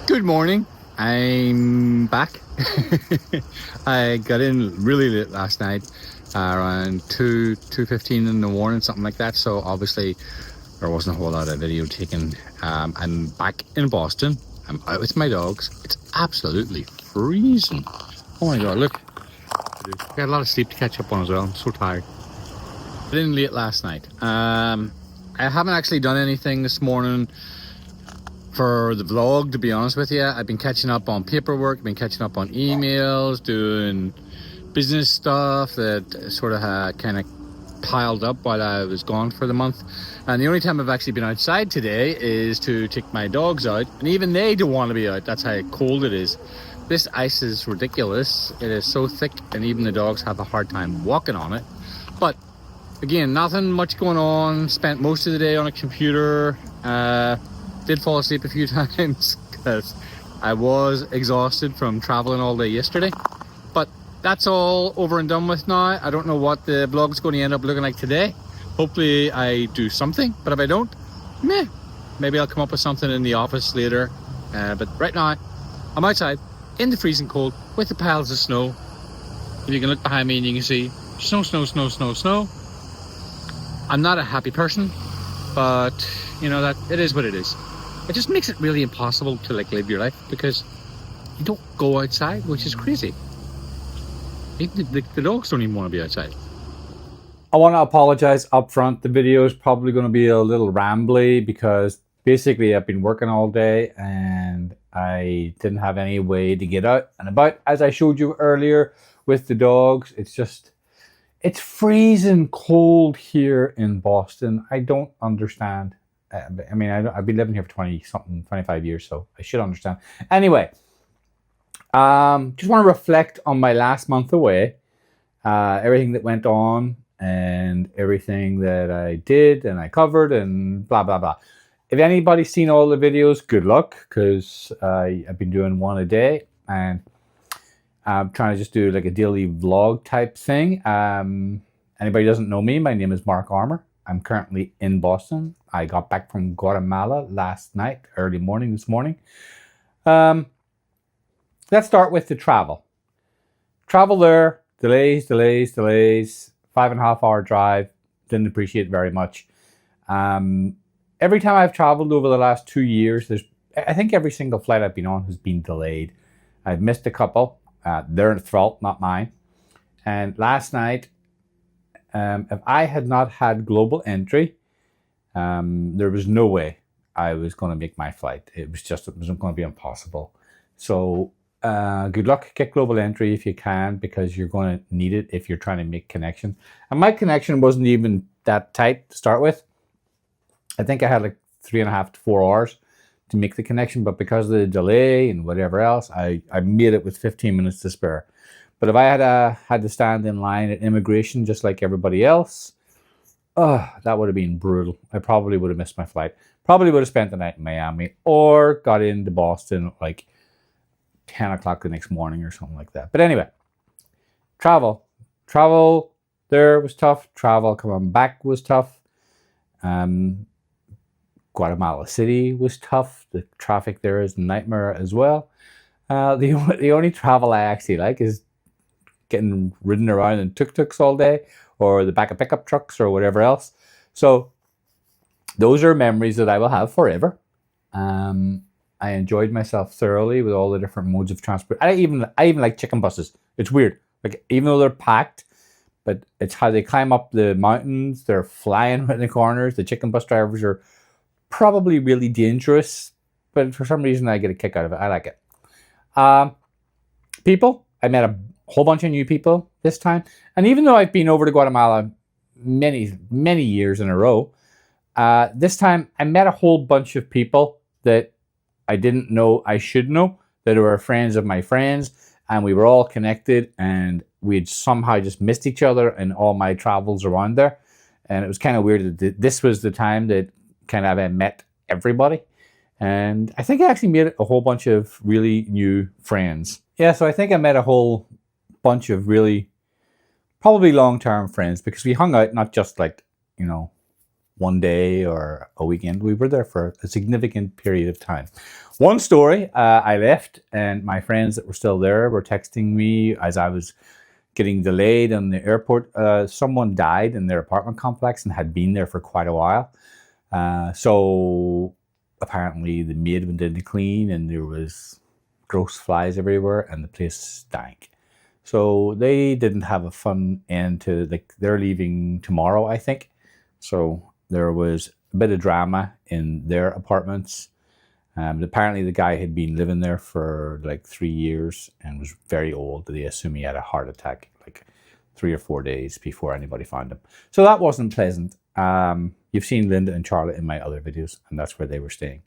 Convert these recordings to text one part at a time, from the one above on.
Good morning. I'm back. I got in really late last night, around 2:15 in the morning, something like that. So obviously there wasn't a whole lot of video taken. I'm back in Boston. I'm out with my dogs. It's absolutely freezing. Oh my God, look. I got a lot of sleep to catch up on as well. I'm so tired. Got in late last night. I haven't actually done anything this morning for the vlog, to be honest with you. I've been catching up on paperwork, been catching up on emails, doing business stuff that sort of kind of piled up while I was gone for the month. And the only time I've actually been outside today is to take my dogs out, and even they don't want to be out. That's how cold it is. This ice is ridiculous. It is so thick, and even the dogs have a hard time walking on it. But again, nothing much going on. Spent most of the day on a computer. Did fall asleep a few times because I was exhausted from traveling all day yesterday. But that's all over and done with now. I don't know what the vlog's going to end up looking like today. Hopefully I do something, but if I don't, maybe I'll come up with something in the office later. But right now, I'm outside in the freezing cold with the piles of snow. If you can look behind me and you can see snow, snow, snow, snow, snow. I'm not a happy person, but you know that it is what it is. It just makes it really impossible to live your life because you don't go outside, which is crazy. Even the dogs don't even want to be outside. I want to apologize up front. The video is probably going to be a little rambly because basically I've been working all day and I didn't have any way to get out and about. As I showed you earlier with the dogs, it's freezing cold here in Boston. I don't understand. I mean, I've been living here for 25 years, so I should understand. Anyway, just want to reflect on my last month away, everything that went on and everything that I did and I covered and blah, blah, blah. If anybody's seen all the videos, good luck, because I've been doing one a day and I'm trying to just do like a daily vlog type thing. Anybody doesn't know me, my name is Mark Armour. I'm currently in Boston. I got back from Guatemala last night, early morning this morning. Let's start with the travel. Travel there, delays. 5.5 hour drive, didn't appreciate it very much. Every time I've traveled over the last 2 years, I think every single flight I've been on has been delayed. I've missed a couple. Their fault, not mine. And last night, if I had not had global entry, there was no way I was going to make my flight. It was going to be impossible. So good luck. Get global entry if you can, because you're going to need it if you're trying to make connection. And my connection wasn't even that tight to start with. I think I had like 3.5 to 4 hours to make the connection, but because of the delay and whatever else, I made it with 15 minutes to spare. But if I had to stand in line at immigration just like everybody else, that would have been brutal. I probably would have missed my flight. Probably would have spent the night in Miami or got into Boston at like 10 o'clock the next morning or something like that. But anyway, travel there was tough. Travel coming back was tough. Guatemala City was tough. The traffic there is a nightmare as well. The only travel I actually like is getting ridden around in tuk-tuks all day or the back of pickup trucks or whatever else. So those are memories that I will have forever. I enjoyed myself thoroughly with all the different modes of transport. I even like chicken buses. It's weird. Like, even though they're packed, but it's how they climb up the mountains. They're flying in the corners. The chicken bus drivers are probably really dangerous, but for some reason I get a kick out of it. I like it. People, I met a whole bunch of new people this time. And even though I've been over to Guatemala many years in a row, this time I met a whole bunch of people that I didn't know I should know, that were friends of my friends, and we were all connected, and we'd somehow just missed each other in all my travels around there. And it was kind of weird that this was the time that kind of I met everybody. And I think I actually made a whole bunch of really new friends. Yeah, so I think I met a whole bunch of really probably long-term friends, because we hung out not just like, one day or a weekend. We were there for a significant period of time. One story, I left and my friends that were still there were texting me as I was getting delayed on the airport. Someone died in their apartment complex and had been there for quite a while. So apparently the maid went in to clean and there was gross flies everywhere and the place stank. So they didn't have a fun end to, like, they're leaving tomorrow, I think. So there was a bit of drama in their apartments. Apparently the guy had been living there for like 3 years and was very old. They assume he had a heart attack like 3 or 4 days before anybody found him. So that wasn't pleasant. You've seen Linda and Charlotte in my other videos, and that's where they were staying.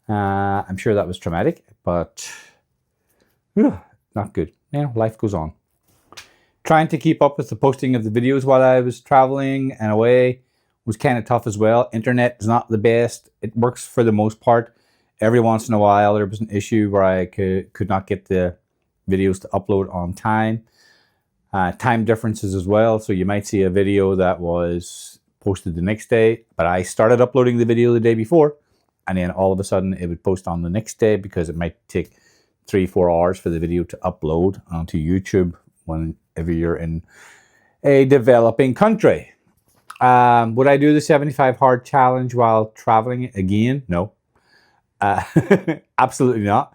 I'm sure that was traumatic, but not good. You know, life goes on. Trying to keep up with the posting of the videos while I was traveling and away was kind of tough as well. Internet is not the best. It works for the most part. Every once in a while, there was an issue where I could not get the videos to upload on time. Time differences as well. So you might see a video that was posted the next day, but I started uploading the video the day before, and then all of a sudden it would post on the next day because it might take 3-4 hours for the video to upload onto YouTube whenever you're in a developing country. Would I do the 75 hard challenge while traveling again? No. Absolutely not.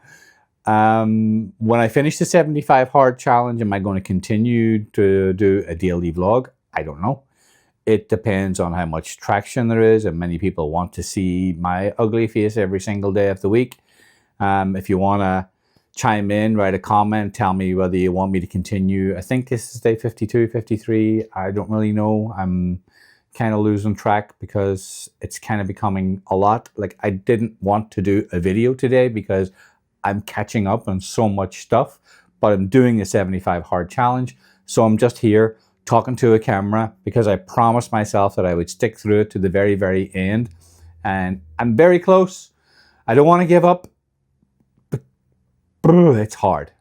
When I finish the 75 hard challenge, am I going to continue to do a daily vlog? I don't know. It depends on how much traction there is, and many people want to see my ugly face every single day of the week. If you want to chime in, write a comment, tell me whether you want me to continue. I think this is day 52, 53. I don't really know. I'm kind of losing track because it's kind of becoming a lot. Like, I didn't want to do a video today because I'm catching up on so much stuff, but I'm doing the 75 hard challenge. So I'm just here talking to a camera because I promised myself that I would stick through it to the very, very end. And I'm very close. I don't want to give up, but it's hard.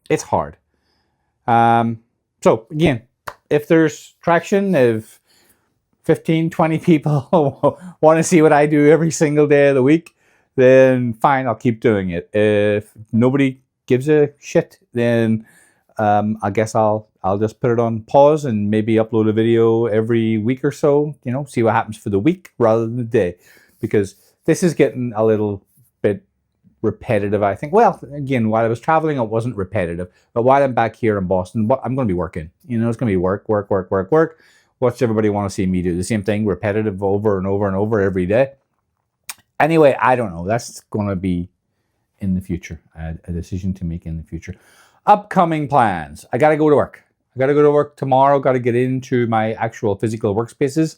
It's hard. So again, if there's traction, if 15, 20 people want to see what I do every single day of the week, then fine, I'll keep doing it. If nobody gives a shit, then I guess I'll just put it on pause and maybe upload a video every week or so, you know, see what happens for the week rather than the day, because this is getting a little bit repetitive, I think. Well, again, while I was traveling, it wasn't repetitive, but while I'm back here in Boston, I'm going to be working. You know, it's going to be work. What's everybody want to see me do? The same thing, repetitive over and over and over every day. Anyway, I don't know. That's going to be in the future, a decision to make in the future. Upcoming plans. I got to go to work. I got to go to work tomorrow. Got to get into my actual physical workspaces.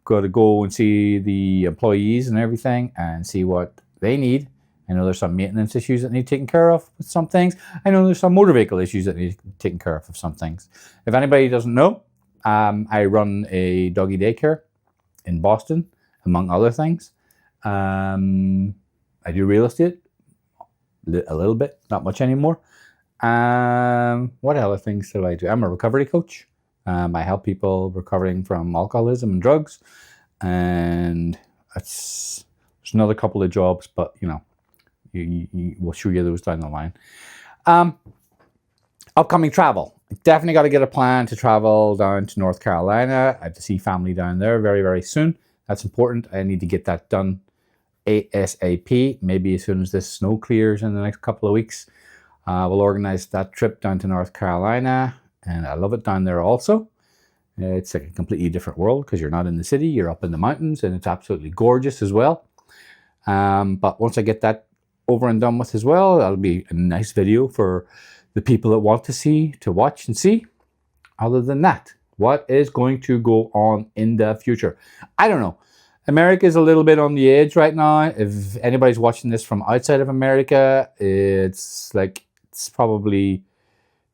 Got to go and see the employees and everything and see what they need. I know there's some maintenance issues that need taken care of with some things. I know there's some motor vehicle issues that need taken care of with some things. If anybody doesn't know, I run a doggy daycare in Boston, among other things. I do real estate a little bit, not much anymore. What other things do I do? I'm a recovery coach. I help people recovering from alcoholism and drugs, and there's another couple of jobs, but you know, we'll show you those down the line. Upcoming travel. Definitely got to get a plan to travel down to North Carolina. I have to see family down there very, very soon. That's important. I need to get that done ASAP, maybe as soon as this snow clears in the next couple of weeks. We'll organize that trip down to North Carolina, and I love it down there also. It's like a completely different world because you're not in the city, you're up in the mountains, and it's absolutely gorgeous as well. But once I get that over and done with as well, that'll be a nice video for the people that want to see, to watch and see. Other than that, what is going to go on in the future? I don't know. America is a little bit on the edge right now. If anybody's watching this from outside of America, it's probably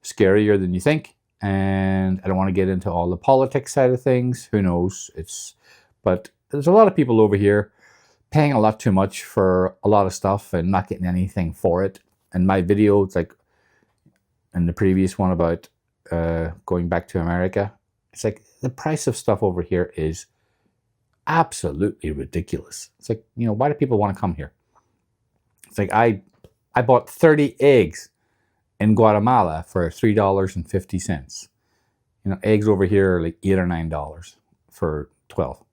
scarier than you think. And I don't want to get into all the politics side of things. Who knows? But there's a lot of people over here paying a lot too much for a lot of stuff and not getting anything for it. And my video, it's like, and the previous one about going back to America, it's like the price of stuff over here is absolutely ridiculous. It's like, why do people want to come here? It's like I bought 30 eggs in Guatemala for $3.50. Eggs over here are like $8 or $9 for 12.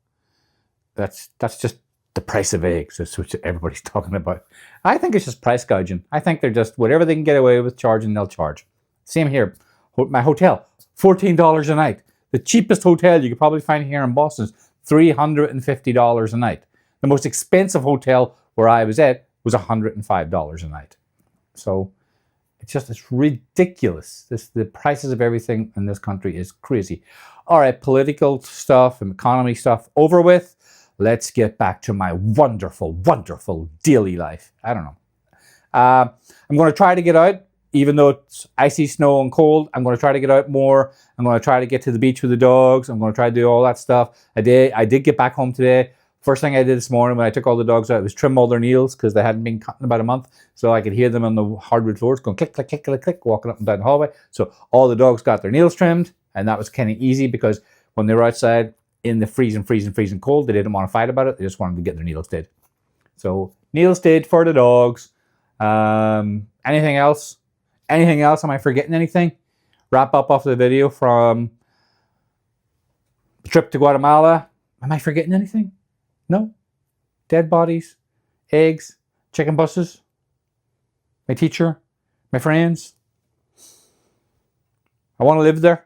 That's just the price of eggs. That's what everybody's talking about. I think it's just price gouging. I think they're just whatever they can get away with charging, they'll charge. Same here. My hotel, $14 a night. The cheapest hotel you could probably find here in Boston is $350 a night. The most expensive hotel where I was at was $105 a night. So it's ridiculous. The prices of everything in this country is crazy. All right, political stuff and economy stuff over with. Let's get back to my wonderful, wonderful daily life. I don't know. I'm going to try to get out, even though it's icy snow and cold. I'm going to try to get out more. I'm going to try to get to the beach with the dogs. I'm going to try to do all that stuff. I did get back home today. First thing I did this morning when I took all the dogs out was trim all their nails because they hadn't been cut in about a month. So I could hear them on the hardwood floors going click, click, click, click, click, walking up and down the hallway. So all the dogs got their nails trimmed, and that was kind of easy because when they were outside in the freezing cold, they didn't want to fight about it. They just wanted to get their nails did. So nails did for the dogs. Anything else? Anything else? Am I forgetting anything? Wrap up off the video from the trip to Guatemala. Am I forgetting anything? No? Dead bodies, eggs, chicken buses, my teacher, my friends. I want to live there.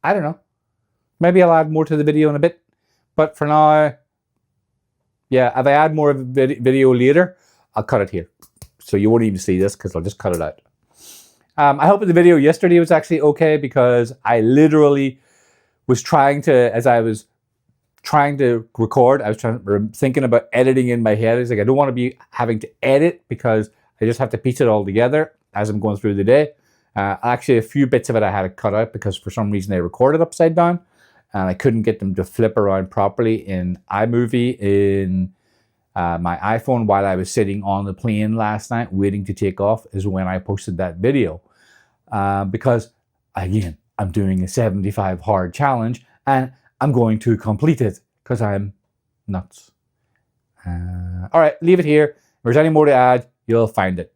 I don't know. Maybe I'll add more to the video in a bit. But for now, yeah, if I add more of the video later, I'll cut it here. So you won't even see this because I'll just cut it out. I hope the video yesterday was actually okay because I literally was trying to, as I was trying to record, I was thinking about editing in my head. It's like I don't want to be having to edit because I just have to piece it all together as I'm going through the day. Actually, a few bits of it I had to cut out because for some reason they recorded upside down and I couldn't get them to flip around properly in iMovie in my iPhone while I was sitting on the plane last night waiting to take off is when I posted that video. Because, again, I'm doing a 75 hard challenge and I'm going to complete it because I'm nuts. All right, leave it here. If there's any more to add, you'll find it.